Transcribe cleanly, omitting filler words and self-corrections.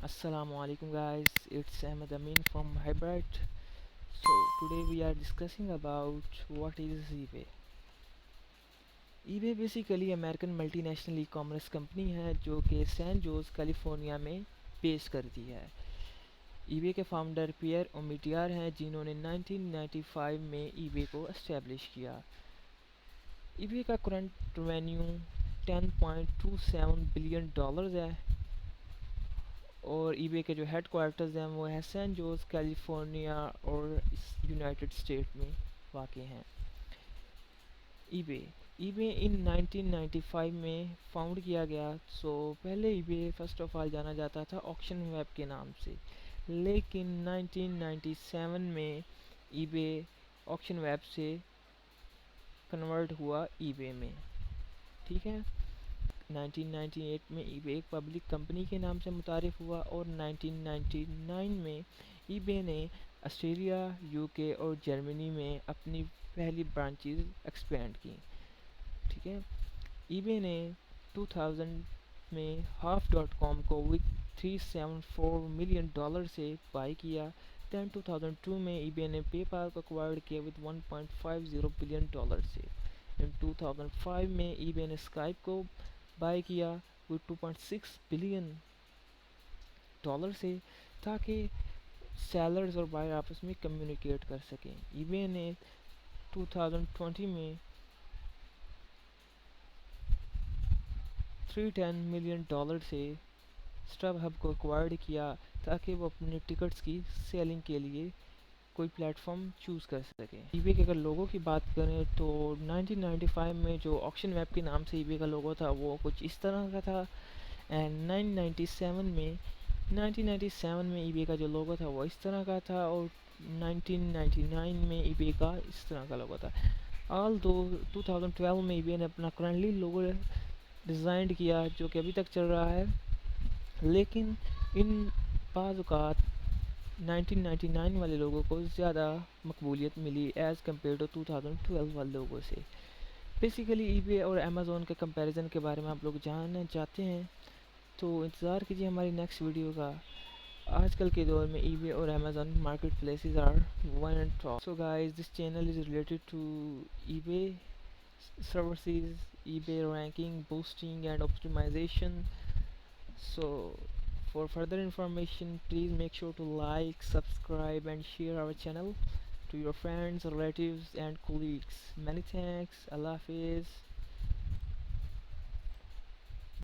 Assalamu alaikum guys, it's Ahmed Amin from Hybrid. So today we are discussing about what is eBay. eBay basically American multinational e commerce company है जो कि San Jose California में पेश करती है। eBay के founder पियर ओमिटियर हैं जिन्होंने 1995 में eBay को एस्टेब्लिश किया। eBay का करंट रेवेन्यू 10.27 बिलियन डॉलर्स है और ईबे के जो हेड क्वार्टर्स हैं वो है सैन जोस कैलिफोर्निया और यूनाइटेड स्टेट में वाक़ हैं। ईबे ईबे इन 1995 में फाउंड किया गया। पहले ईबे फर्स्ट ऑफ ऑल जाना जाता था ऑक्शन वेब के नाम से, लेकिन 1997 में ईबे ऑक्शन वेब से कन्वर्ट हुआ ईबे में। ठीक है, 1998 में ईबे एक पब्लिक कंपनी के नाम से मुतारिफ हुआ और 1999 में ईबे ने ऑस्ट्रेलिया, यूके और जर्मनी में अपनी पहली ब्रांचेस एक्सपेंड की। ठीक है, ईबे ने 2000 में हाफ डॉट कॉम को विद 374 मिलियन डॉलर से बाई किया। दैन 2002 में ईबे ने पेपाल को एक्वायर्ड किया विद 1.50 बिलियन डॉलर से। इन 2005 में ईबे ने स्काइप को बाय किया विद 2.6 बिलियन डॉलर से, ताकि सेलर्स और बायर आपस में कम्युनिकेट कर सकें। ईबे ने 2020 में 310 मिलियन डॉलर से स्टब हब को एक्वायर्ड किया ताकि वो अपने टिकट्स की सेलिंग के लिए कोई प्लेटफॉर्म चूज़ कर सके। ईबे के अगर लोगों की बात करें तो 1995 में जो ऑक्शन वेब के नाम से ईबे का लोगो था वो कुछ इस तरह का था, एंड 1997 में ईबे का जो लोगो था वो इस तरह का था, और 1999 में ईबे का इस तरह का लोगो था। ऑल दो 2012 में ईबे ने अपना करंटली लोगो डिज़ाइन किया जो कि अभी तक चल रहा है, लेकिन इन बाज़ औक़ात 1999 वाले लोगों को ज़्यादा मकबूलियत मिली एज़ कम्पेयर टू 2012 वाले लोगों से। बेसिकली ईबे और अमेज़ोन के कंपैरिजन के बारे में आप लोग जानना चाहते हैं तो इंतज़ार कीजिए हमारी नेक्स्ट वीडियो का। आजकल के दौर में ईबे और Amazon market places are one and top. So guys, this channel is related to eBay services, eBay ranking, boosting and optimization. So for further information, please make sure to like, subscribe and share our channel to your friends, relatives and colleagues. Many thanks. Allah Hafiz.